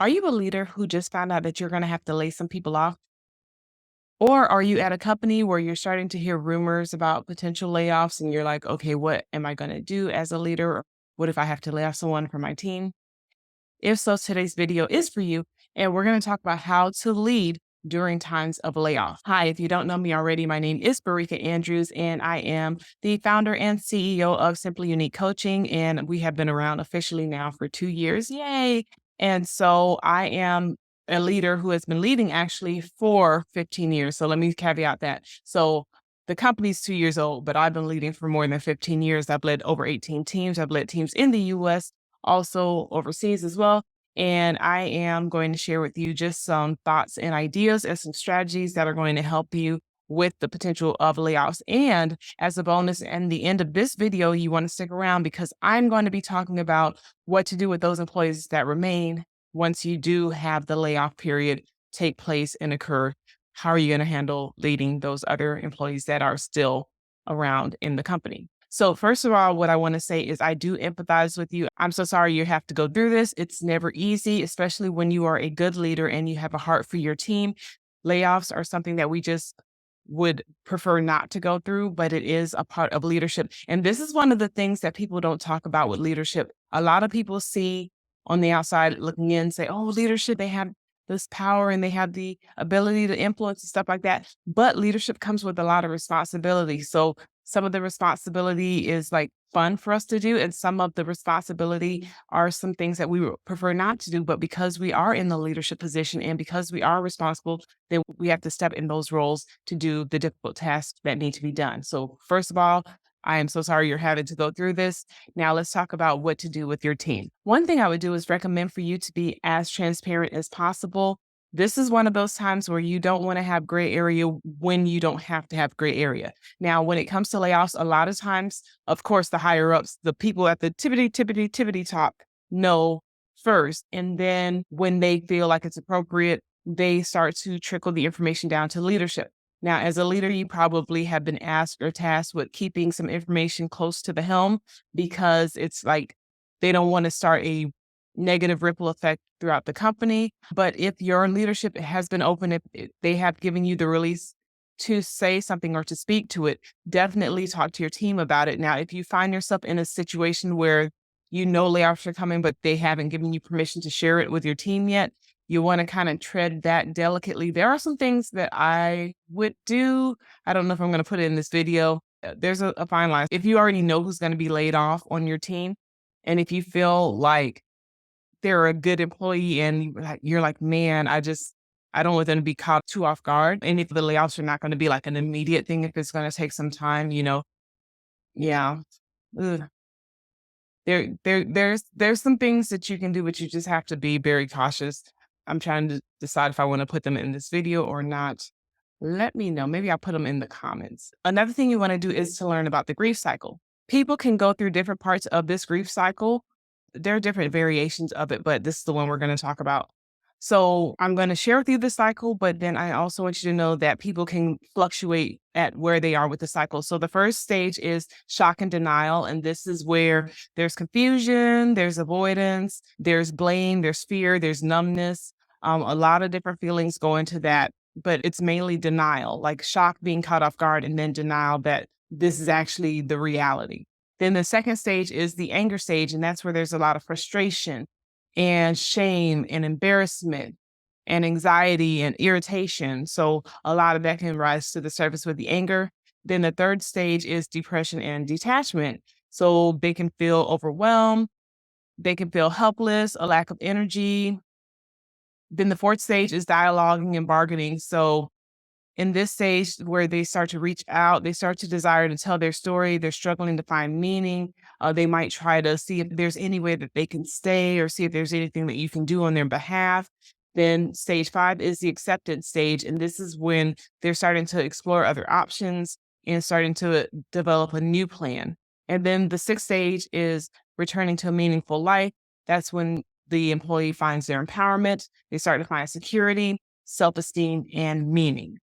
Are you a leader who just found out that you're going to have to lay some people off? Or are you at a company where you're starting to hear rumors about potential layoffs and you're like, okay, what am I going to do as a leader? Or what if I have to lay off someone from my team? If so, today's video is for you. And we're going to talk about how to lead during times of layoff. Hi, if you don't know me already, my name is Barika Andrews, and I am the founder and CEO of Simply Unique Coaching. And we have been around officially now for 2 years. Yay! And so I am a leader who has been leading actually for 15 years. So let me caveat that. So the company's 2 years old, but I've been leading for more than 15 years. I've led over 18 teams. I've led teams in the US, also overseas as well. And I am going to share with you just some thoughts and ideas and some strategies that are going to help you with the potential of layoffs. And as a bonus, and the end of this video, you want to stick around because I'm going to be talking about what to do with those employees that remain once you do have the layoff period take place and occur. How are you going to handle leading those other employees that are still around in the company? So first of all, what I want to say is I do empathize with you. I'm so sorry you have to go through this. It's never easy, especially when you are a good leader and you have a heart for your team. Layoffs are something that we just would prefer not to go through, but it is a part of leadership. And this is one of the things that people don't talk about with leadership. A lot of people see on the outside looking in, say, oh, leadership, they have this power and they have the ability to influence and stuff like that. But leadership comes with a lot of responsibility. So some of the responsibility is like fun for us to do, and some of the responsibility are some things that we would prefer not to do. But because we are in the leadership position and because we are responsible, then we have to step in those roles to do the difficult tasks that need to be done. So, first of all, I am so sorry you're having to go through this. Now, let's talk about what to do with your team. One thing I would do is recommend for you to be as transparent as possible. This is one of those times where you don't want to have gray area when you don't have to have gray area. Now, when it comes to layoffs, a lot of times, of course, the higher ups, the people at the tippity top know first. And then when they feel like it's appropriate, they start to trickle the information down to leadership. Now, as a leader, you probably have been asked or tasked with keeping some information close to the helm because it's like they don't want to start a negative ripple effect throughout the company. But if your leadership has been open, if they have given you the release to say something or to speak to it, definitely talk to your team about it. Now, if you find yourself in a situation where you know layoffs are coming, but they haven't given you permission to share it with your team yet, you want to kind of tread that delicately. There are some things that I would do. I don't know if I'm going to put it in this video. There's a fine line. If you already know who's going to be laid off on your team, and if you feel like they're a good employee and you're like, man, I don't want them to be caught too off guard. And if the layoffs are not going to be like an immediate thing, if it's going to take some time, yeah. Ugh. There's some things that you can do, but you just have to be very cautious. I'm trying to decide if I want to put them in this video or not. Let me know. Maybe I'll put them in the comments. Another thing you want to do is to learn about the grief cycle. People can go through different parts of this grief cycle. There are different variations of it, but this is the one we're going to talk about. So I'm going to share with you the cycle, but then I also want you to know that people can fluctuate at where they are with the cycle. So the first stage is shock and denial. And this is where there's confusion, there's avoidance, there's blame, there's fear, there's numbness. A lot of different feelings go into that, but it's mainly denial, like shock, being caught off guard, and then denial that this is actually the reality. Then the second stage is the anger stage, and that's where there's a lot of frustration and shame and embarrassment and anxiety and irritation. So a lot of that can rise to the surface with the anger. Then the third stage is depression and detachment. So they can feel overwhelmed, they can feel helpless, a lack of energy. Then the fourth stage is dialoguing and bargaining. So in this stage where they start to reach out, they start to desire to tell their story. They're struggling to find meaning. They might try to see if there's any way that they can stay or see if there's anything that you can do on their behalf. Then stage 5 is the acceptance stage. And this is when they're starting to explore other options and starting to develop a new plan. And then the sixth stage is returning to a meaningful life. That's when the employee finds their empowerment. They start to find security, self-esteem, and meaning.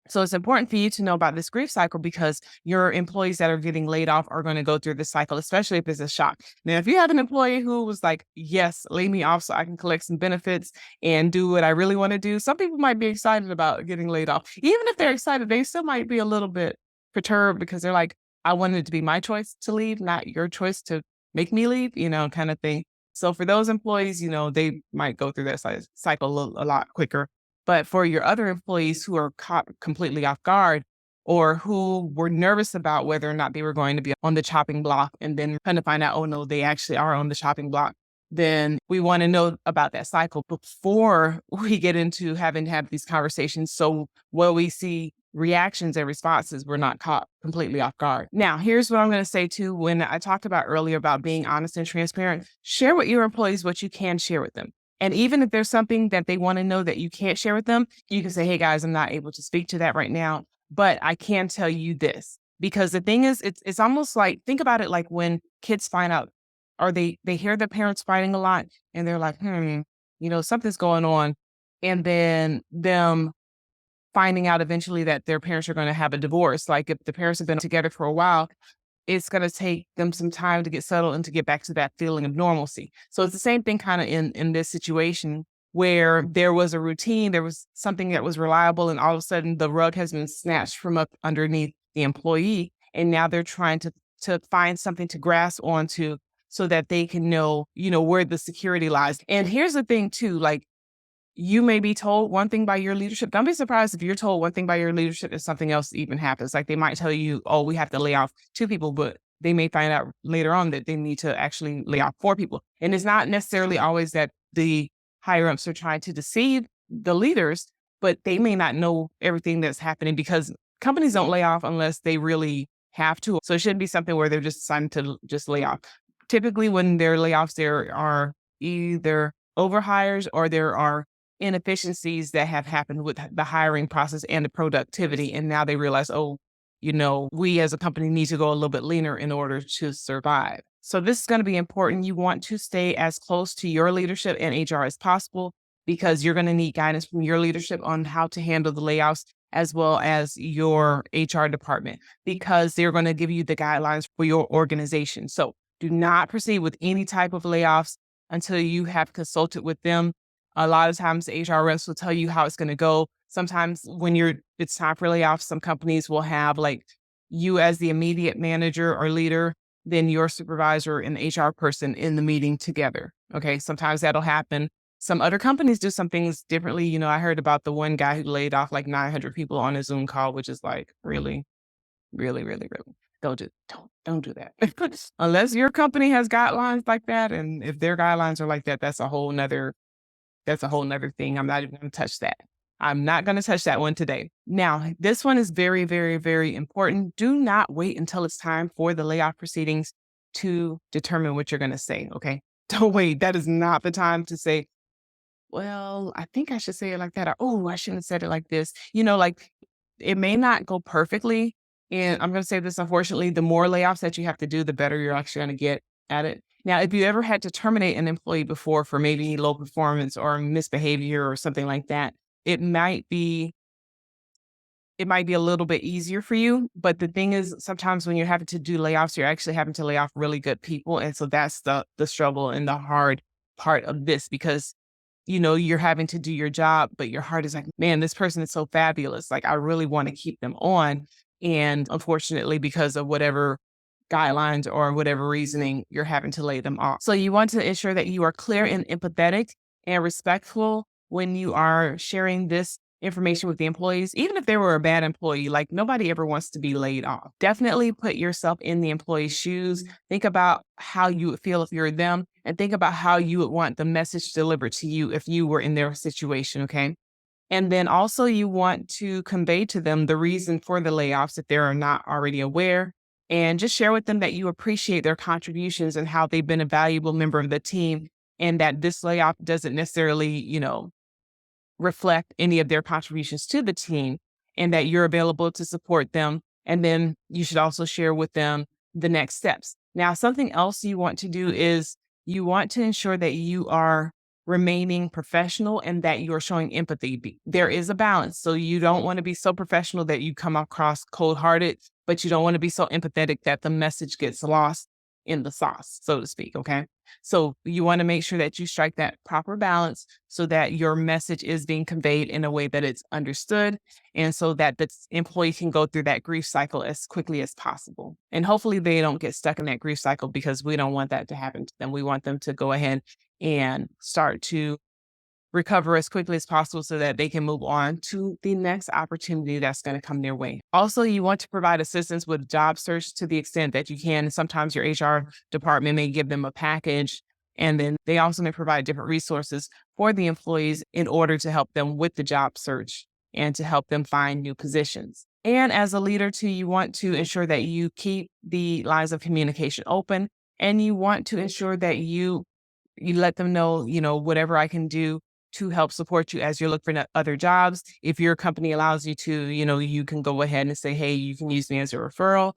So it's important for you to know about this grief cycle because your employees that are getting laid off are going to go through this cycle, especially if it's a shock. Now, if you have an employee who was like, yes, lay me off so I can collect some benefits and do what I really want to do, some people might be excited about getting laid off. Even if they're excited, they still might be a little bit perturbed because they're like, I wanted it to be my choice to leave, not your choice to make me leave, kind of thing. So for those employees, they might go through that cycle a lot quicker, but for your other employees who are caught completely off guard or who were nervous about whether or not they were going to be on the chopping block and then kind of find out, oh no, they actually are on the chopping block, then we want to know about that cycle before we get into having to have these conversations. So when we see reactions and responses, we're not caught completely off guard. Now, here's what I'm going to say too. When I talked about earlier about being honest and transparent, share with your employees what you can share with them. And even if there's something that they want to know that you can't share with them, you can say, hey guys, I'm not able to speak to that right now, but I can tell you this. Because the thing is, it's almost like, think about it like when kids find out or they hear their parents fighting a lot and they're like, something's going on. And then them finding out eventually that their parents are going to have a divorce. Like if the parents have been together for a while, it's going to take them some time to get settled and to get back to that feeling of normalcy. So it's the same thing kind of in this situation where there was a routine, there was something that was reliable, and all of a sudden the rug has been snatched from up underneath the employee, and now they're trying to find something to grasp onto so that they can know, where the security lies. And here's the thing too, like you may be told one thing by your leadership. Don't be surprised if you're told one thing by your leadership if something else even happens. Like they might tell you, oh, we have to lay off 2 people, but they may find out later on that they need to actually lay off 4 people. And it's not necessarily always that the higher ups are trying to deceive the leaders, but they may not know everything that's happening because companies don't lay off unless they really have to. So it shouldn't be something where they're just deciding to just lay off. Typically, when there are layoffs, there are either overhires or there are inefficiencies that have happened with the hiring process and the productivity. And now they realize, oh, we as a company need to go a little bit leaner in order to survive. So this is going to be important. You want to stay as close to your leadership and HR as possible because you're going to need guidance from your leadership on how to handle the layoffs as well as your HR department because they're going to give you the guidelines for your organization. So do not proceed with any type of layoffs until you have consulted with them. A lot of times HR reps will tell you how it's going to go. Sometimes when it's time for layoffs, some companies will have like you as the immediate manager or leader, then your supervisor and the HR person in the meeting together. Okay. Sometimes that'll happen. Some other companies do some things differently. I heard about the one guy who laid off like 900 people on a Zoom call, which is like really, really, really, really. Don't do that. Unless your company has guidelines like that. And if their guidelines are like that, that's a whole nother thing. I'm not even going to touch that. I'm not going to touch that one today. Now, this one is very, very, very important. Do not wait until it's time for the layoff proceedings to determine what you're going to say. Okay. Don't wait. That is not the time to say, well, I think I should say it like that. Or, oh, I shouldn't have said it like this. Like it may not go perfectly. And I'm going to say this, unfortunately, the more layoffs that you have to do, the better you're actually going to get at it. Now, if you ever had to terminate an employee before for maybe low performance or misbehavior or something like that, it might be a little bit easier for you. But the thing is, sometimes when you're having to do layoffs, you're actually having to lay off really good people. And so that's the struggle and the hard part of this because you're having to do your job, but your heart is like, man, this person is so fabulous. Like, I really want to keep them on. And unfortunately, because of whatever guidelines or whatever reasoning, you're having to lay them off. So you want to ensure that you are clear and empathetic and respectful when you are sharing this information with the employees, even if they were a bad employee. Like nobody ever wants to be laid off. Definitely put yourself in the employee's shoes. Think about how you would feel if you're them and think about how you would want the message delivered to you if you were in their situation. Okay. And then also you want to convey to them the reason for the layoffs if they're not already aware. And just share with them that you appreciate their contributions and how they've been a valuable member of the team and that this layoff doesn't necessarily, reflect any of their contributions to the team and that you're available to support them. And then you should also share with them the next steps. Now, something else you want to do is you want to ensure that you are remaining professional and that you're showing empathy. There is a balance. So you don't want to be so professional that you come across cold hearted, but you don't want to be so empathetic that the message gets lost in the sauce, so to speak. Okay. So you want to make sure that you strike that proper balance so that your message is being conveyed in a way that it's understood and so that the employee can go through that grief cycle as quickly as possible. And hopefully they don't get stuck in that grief cycle because we don't want that to happen to them. We want them to go ahead and start to recover as quickly as possible so that they can move on to the next opportunity that's going to come their way. Also, you want to provide assistance with job search to the extent that you can. Sometimes your HR department may give them a package, and then they also may provide different resources for the employees in order to help them with the job search and to help them find new positions. And as a leader, too, you want to ensure that you keep the lines of communication open, and you want to ensure that you let them know, whatever I can do to help support you as you look for other jobs. If your company allows you to, you can go ahead and say, hey, you can use me as a referral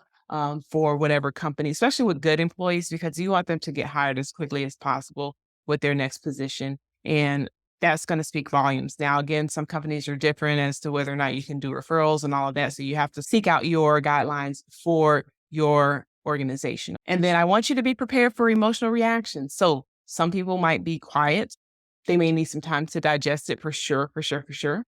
for whatever company, especially with good employees, because you want them to get hired as quickly as possible with their next position. And that's going to speak volumes. Now, again, some companies are different as to whether or not you can do referrals and all of that. So you have to seek out your guidelines for your organization. And then I want you to be prepared for emotional reactions. So some people might be quiet. They may need some time to digest it for sure, for sure, for sure.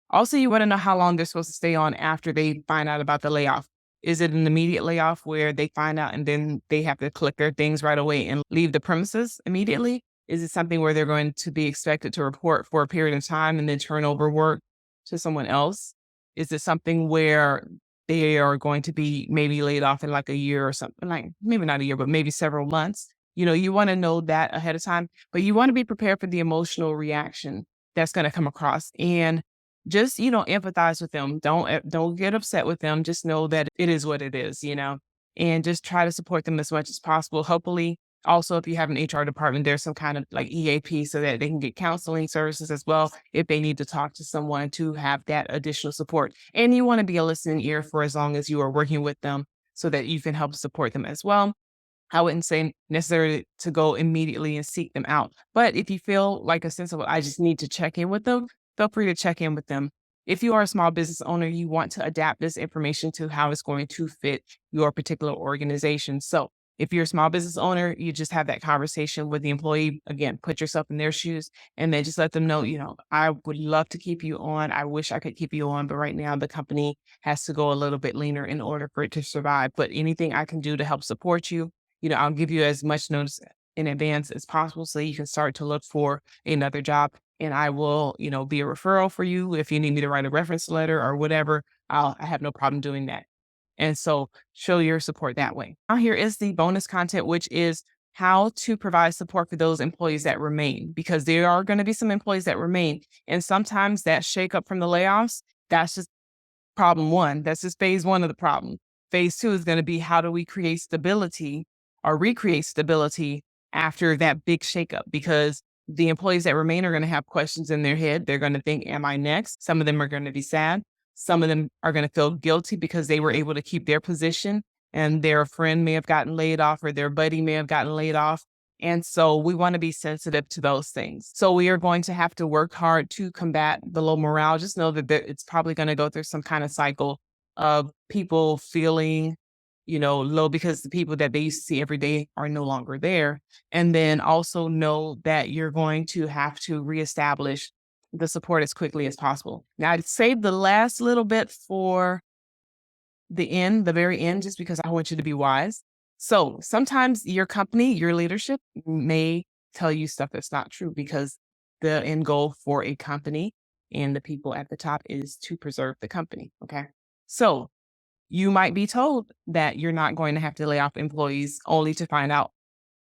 Also, you want to know how long they're supposed to stay on after they find out about the layoff. Is it an immediate layoff where they find out and then they have to collect their things right away and leave the premises immediately? Is it something where they're going to be expected to report for a period of time and then turn over work to someone else? Is it something where they are going to be maybe laid off in like a year or something, like maybe not a year, but maybe several months? You want to know that ahead of time, but you want to be prepared for the emotional reaction that's going to come across. And just, empathize with them. Don't get upset with them. Just know that it is what it is. And just try to support them as much as possible. Hopefully, also, if you have an HR department, there's some kind of like EAP so that they can get counseling services as well if they need to talk to someone to have that additional support. And you want to be a listening ear for as long as you are working with them so that you can help support them as well. I wouldn't say necessarily to go immediately and seek them out. But if you feel like a sense of, I just need to check in with them, feel free to check in with them. If you are a small business owner, you want to adapt this information to how it's going to fit your particular organization. So if you're a small business owner, you just have that conversation with the employee. Again, put yourself in their shoes and then just let them know, I would love to keep you on. I wish I could keep you on, but right now the company has to go a little bit leaner in order for it to survive. But anything I can do to help support you, I'll give you as much notice in advance as possible so you can start to look for another job. And I will, be a referral for you. If you need me to write a reference letter or whatever, I have no problem doing that. And so show your support that way. Now here is the bonus content, which is how to provide support for those employees that remain, because there are going to be some employees that remain. And sometimes that shakeup from the layoffs, that's just problem one. That's just phase one of the problem. Phase two is going to be how do we create stability or recreate stability after that big shakeup? Because the employees that remain are going to have questions in their head. They're going to think, am I next? Some of them are going to be sad. Some of them are going to feel guilty because they were able to keep their position and their friend may have gotten laid off or their buddy may have gotten laid off. And so we want to be sensitive to those things. So we are going to have to work hard to combat the low morale. Just know that it's probably going to go through some kind of cycle of people feeling, low because the people that they used to see every day are no longer there. And then also know that you're going to have to reestablish the support as quickly as possible. Now, I'd save the last little bit for the end, the very end, just because I want you to be wise. So sometimes your company, your leadership may tell you stuff that's not true because the end goal for a company and the people at the top is to preserve the company. Okay. So you might be told that you're not going to have to lay off employees only to find out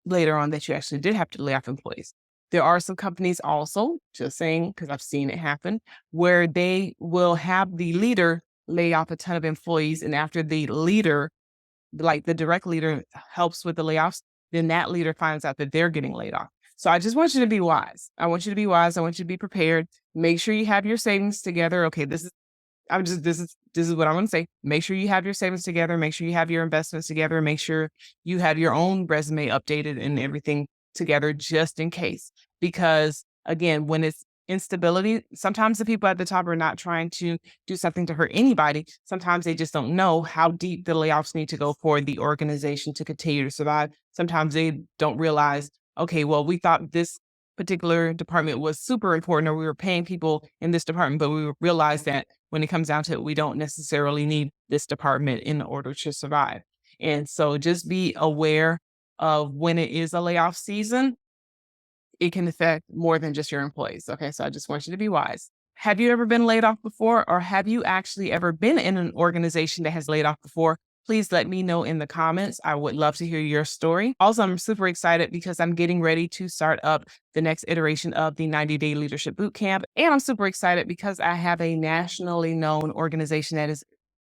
later on that you actually did have to lay off employees. There are some companies also, just saying, because I've seen it happen, where they will have the leader lay off a ton of employees. And after the leader, like the direct leader helps with the layoffs, then that leader finds out that they're getting laid off. So I just want you to be wise. I want you to be wise. I want you to be prepared. Make sure you have your savings together. Okay, this is what I want to say. Make sure you have your savings together. Make sure you have your investments together. Make sure you have your own resume updated and everything together just in case. Because again, when it's instability, sometimes the people at the top are not trying to do something to hurt anybody. Sometimes they just don't know how deep the layoffs need to go for the organization to continue to survive. Sometimes they don't realize, okay, well, we thought this particular department was super important, or we were paying people in this department, but we realized that when it comes down to it, we don't necessarily need this department in order to survive. And so just be aware of when it is a layoff season. It can affect more than just your employees. Okay. So I just want you to be wise. Have you ever been laid off before, or have you actually ever been in an organization that has laid off before? Please let me know in the comments. I would love to hear your story. Also, I'm super excited because I'm getting ready to start up the next iteration of the 90-Day Leadership Bootcamp. And I'm super excited because I have a nationally known organization that is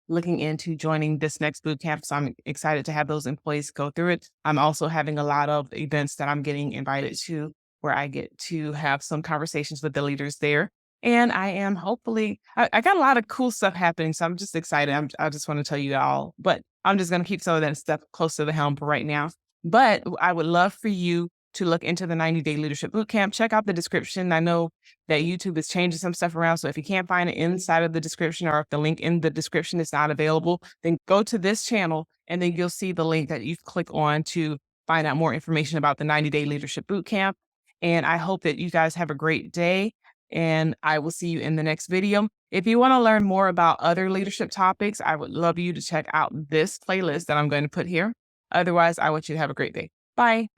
looking into joining this next boot camp. So I'm excited to have those employees go through it. I'm also having a lot of events that I'm getting invited to where I get to have some conversations with the leaders there. And I am hopefully, I got a lot of cool stuff happening. So I'm just excited. I just want to tell you all, but I'm just going to keep some of that stuff close to the helm for right now. But I would love for you to look into the 90-Day Leadership Bootcamp. Check out the description. I know that YouTube is changing some stuff around. So if you can't find it inside of the description, or if the link in the description is not available, then go to this channel and then you'll see the link that you click on to find out more information about the 90-Day Leadership Bootcamp. And I hope that you guys have a great day, and I will see you in the next video. If you want to learn more about other leadership topics, I would love you to check out this playlist that I'm going to put here. Otherwise, I want you to have a great day. Bye.